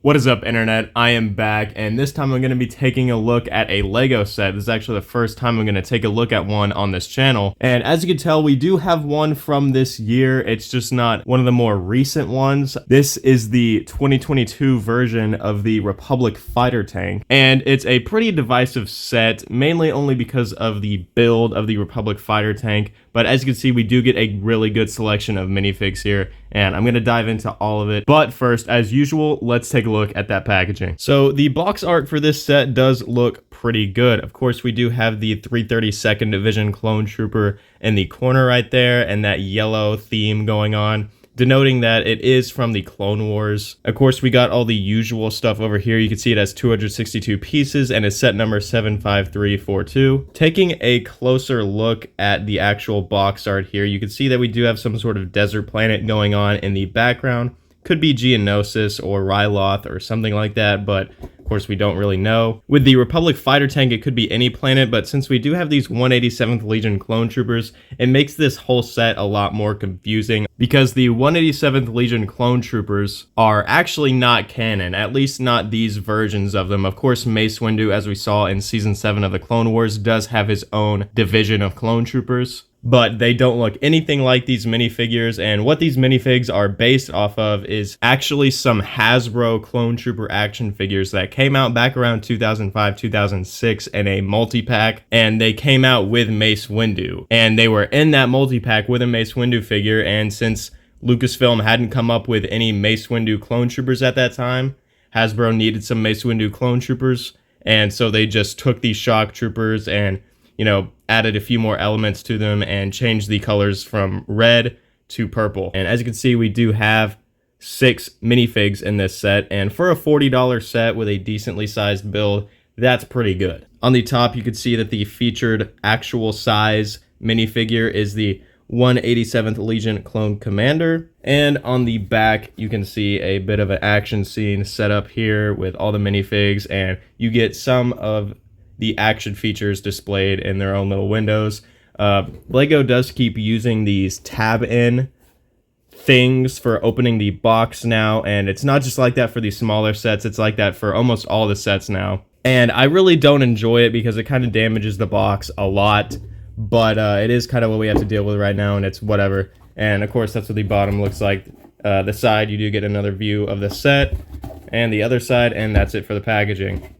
What is up, internet? I am back, and this time I'm going to be taking a look at a Lego set. This is actually the first time I'm going to take a look at one on this channel. And as you can tell, we do have one from this year. It's just not one of the more recent ones. This is the 2022 version of the Republic fighter tank. And it's a pretty divisive set, mainly only because of the build of the Republic fighter tank. But as you can see, we do get a really good selection of minifigs here, and I'm going to dive into all of it. But first, as usual, let's take a look at that packaging. So the box art for this set does look pretty good. Of course, we do have the 332nd Division Clone Trooper in the corner right there, and that yellow theme going on, denoting that it is from the Clone Wars. Of course, we got all the usual stuff over here. You can see it has 262 pieces and is set number 75342. Taking a closer look at the actual box art here, you can see that we do have some sort of desert planet going on in the background. Could be Geonosis or Ryloth or something like that, but of course we don't really know. With the Republic fighter tank, it could be any planet, but since we do have these 187th Legion clone troopers, it makes this whole set a lot more confusing because the 187th Legion clone troopers are actually not canon, at least not these versions of them. Of course, Mace Windu, as we saw in Season 7 of the Clone Wars, does have his own division of clone troopers, but they don't look anything like these minifigures, and what these minifigs are based off of is actually some Hasbro clone trooper action figures that came out back around 2005-2006 in a multi-pack, and they came out with Mace Windu, and they were in that multi-pack with a Mace Windu figure. And since Lucasfilm hadn't come up with any Mace Windu clone troopers at that time, Hasbro needed some Mace Windu clone troopers, and so they just took these shock troopers and, you know, added a few more elements to them and changed the colors from red to purple. And as you can see, we do have 6 minifigs in this set, and for a $40 set with a decently sized build, that's pretty good. On the top, you can see that the featured actual size minifigure is the 187th Legion Clone Commander, and on the back you can see a bit of an action scene set up here with all the minifigs, and you get some of the action features displayed in their own little windows. Lego does keep using these tab-in things for opening the box now, and it's not just like that for these smaller sets, it's like that for almost all the sets now. And I really don't enjoy it because it kind of damages the box a lot, but it is kind of what we have to deal with right now, and it's whatever. And of course, that's what the bottom looks like. The side, you do get another view of the set, and the other side, and that's it for the packaging.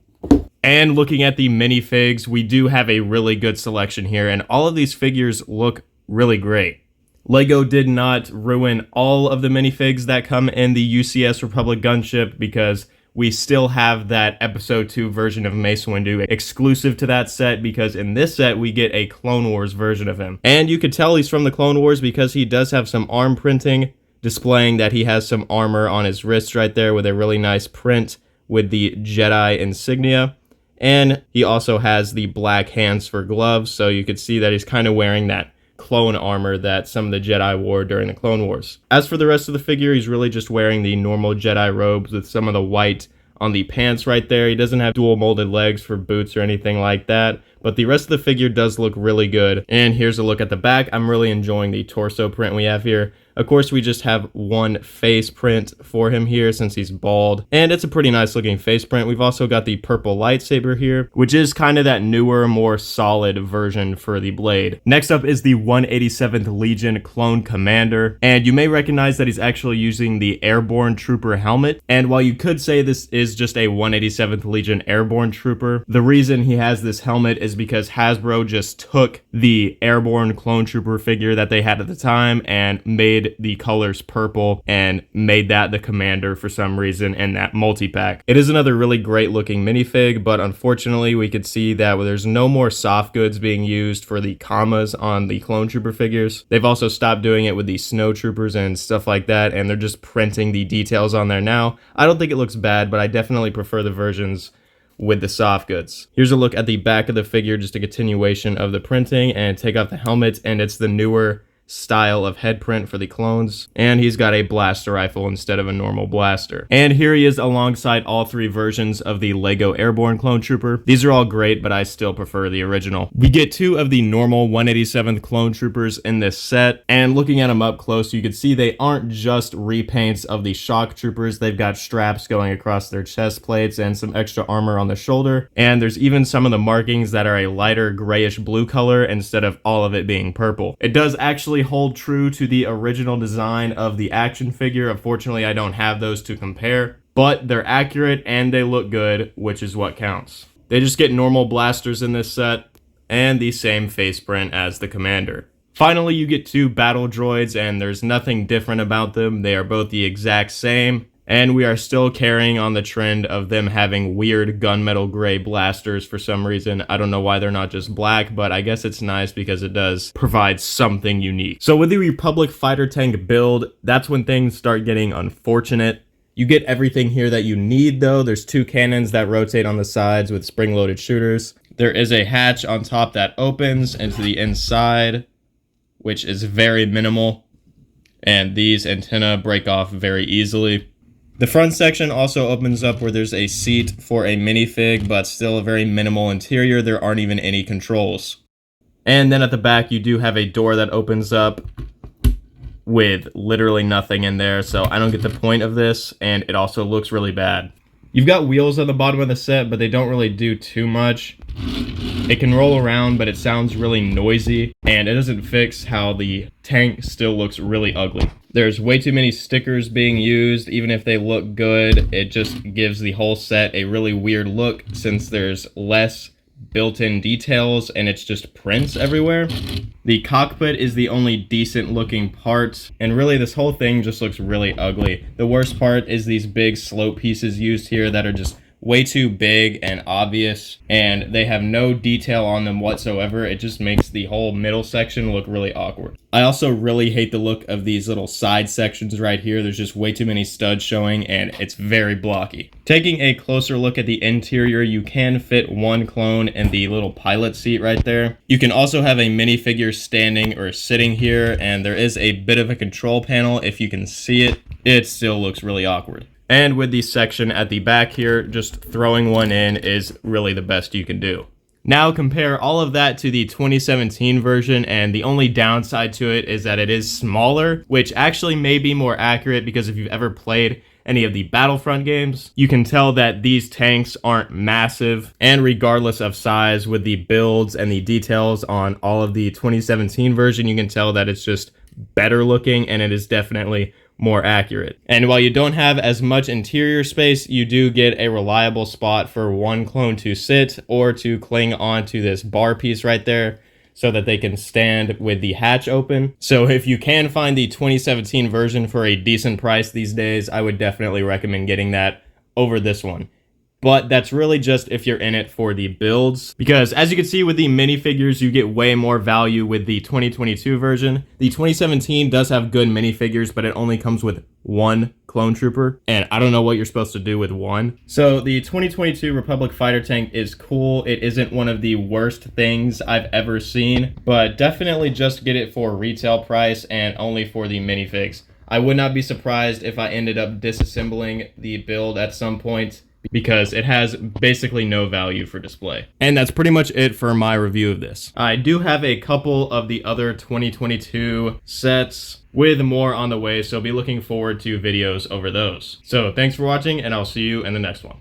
And looking at the minifigs, we do have a really good selection here, and all of these figures look really great. Lego did not ruin all of the minifigs that come in the UCS Republic gunship, because we still have that Episode 2 version of Mace Windu exclusive to that set, because in this set we get a Clone Wars version of him. And you could tell he's from the Clone Wars because he does have some arm printing, displaying that he has some armor on his wrist right there with a really nice print with the Jedi insignia. And he also has the black hands for gloves, so you could see that he's kind of wearing that clone armor that some of the Jedi wore during the Clone Wars. As for the rest of the figure, he's really just wearing the normal Jedi robes with some of the white on the pants right there. He doesn't have dual molded legs for boots or anything like that, but the rest of the figure does look really good. And here's a look at the back. I'm really enjoying the torso print we have here. Of course, we just have one face print for him here since he's bald, and it's a pretty nice looking face print. We've also got the purple lightsaber here, which is kind of that newer, more solid version for the blade. Next up is the 187th Legion Clone Commander, and you may recognize that he's actually using the Airborne Trooper helmet. And while you could say this is just a 187th Legion Airborne Trooper, the reason he has this helmet is because Hasbro just took the Airborne Clone Trooper figure that they had at the time and made the colors purple and made that the commander for some reason in that multi-pack. It is another really great looking minifig, but unfortunately we could see that there's no more soft goods being used for the commas on the clone trooper figures. They've also stopped doing it with the snow troopers and stuff like that, and they're just printing the details on there now. I don't think it looks bad, but I definitely prefer the versions with the soft goods. Here's a look at the back of the figure, just a continuation of the printing, and take off the helmet, and it's the newer style of head print for the clones, and he's got a blaster rifle instead of a normal blaster. And here he is alongside all 3 versions of the Lego Airborne Clone Trooper. These are all great, but I still prefer the original. We get 2 of the normal 187th Clone Troopers in this set, and looking at them up close, you can see they aren't just repaints of the Shock Troopers. They've got straps going across their chest plates and some extra armor on the shoulder, and there's even some of the markings that are a lighter grayish blue color instead of all of it being purple. It does actually hold true to the original design of the action figure. Unfortunately, I don't have those to compare, but they're accurate and they look good, which is what counts. They just get normal blasters in this set and the same face print as the commander. Finally, you get 2 battle droids, and there's nothing different about them. They are both the exact same, and we are still carrying on the trend of them having weird gunmetal gray blasters for some reason. I don't know why they're not just black, but I guess it's nice because it does provide something unique. So with the Republic fighter tank build, that's when things start getting unfortunate. You get everything here that you need though. There's 2 cannons that rotate on the sides with spring-loaded shooters. There is a hatch on top that opens into the inside, which is very minimal, and these antennae break off very easily. The front section also opens up where there's a seat for a minifig, but still a very minimal interior. There aren't even any controls. And then at the back, you do have a door that opens up with literally nothing in there, so I don't get the point of this, and it also looks really bad. You've got wheels on the bottom of the set, but they don't really do too much. It can roll around, but it sounds really noisy, and it doesn't fix how the tank still looks really ugly. There's way too many stickers being used. Even if they look good, it just gives the whole set a really weird look since there's less built-in details and it's just prints everywhere. The cockpit is the only decent looking part, and really this whole thing just looks really ugly. The worst part is these big slope pieces used here that are just way too big and obvious, and they have no detail on them whatsoever. It just makes the whole middle section look really awkward. I also really hate the look of these little side sections right here. There's just way too many studs showing, and it's very blocky. Taking a closer look at the interior, you can fit 1 clone in the little pilot seat right there. You can also have a minifigure standing or sitting here, and there is a bit of a control panel. If you can see it, it still looks really awkward. And with the section at the back here, just throwing one in is really the best you can do. Now compare all of that to the 2017 version, and the only downside to it is that it is smaller, which actually may be more accurate because if you've ever played any of the Battlefront games, you can tell that these tanks aren't massive, and regardless of size, with the builds and the details on all of the 2017 version, you can tell that it's just better looking and it is definitely more accurate. And while you don't have as much interior space, you do get a reliable spot for 1 clone to sit or to cling onto this bar piece right there so that they can stand with the hatch open. So if you can find the 2017 version for a decent price these days, I would definitely recommend getting that over this one. But that's really just if you're in it for the builds, because as you can see with the minifigures, you get way more value with the 2022 version. The 2017 does have good minifigures, but it only comes with 1 clone trooper, and I don't know what you're supposed to do with 1. So the 2022 Republic fighter tank is cool. It isn't one of the worst things I've ever seen, but definitely just get it for retail price and only for the minifigs. I would not be surprised if I ended up disassembling the build at some point, because it has basically no value for display. And that's pretty much it for my review of this. I do have a couple of the other 2022 sets with more on the way, so be looking forward to videos over those. So thanks for watching, and I'll see you in the next one.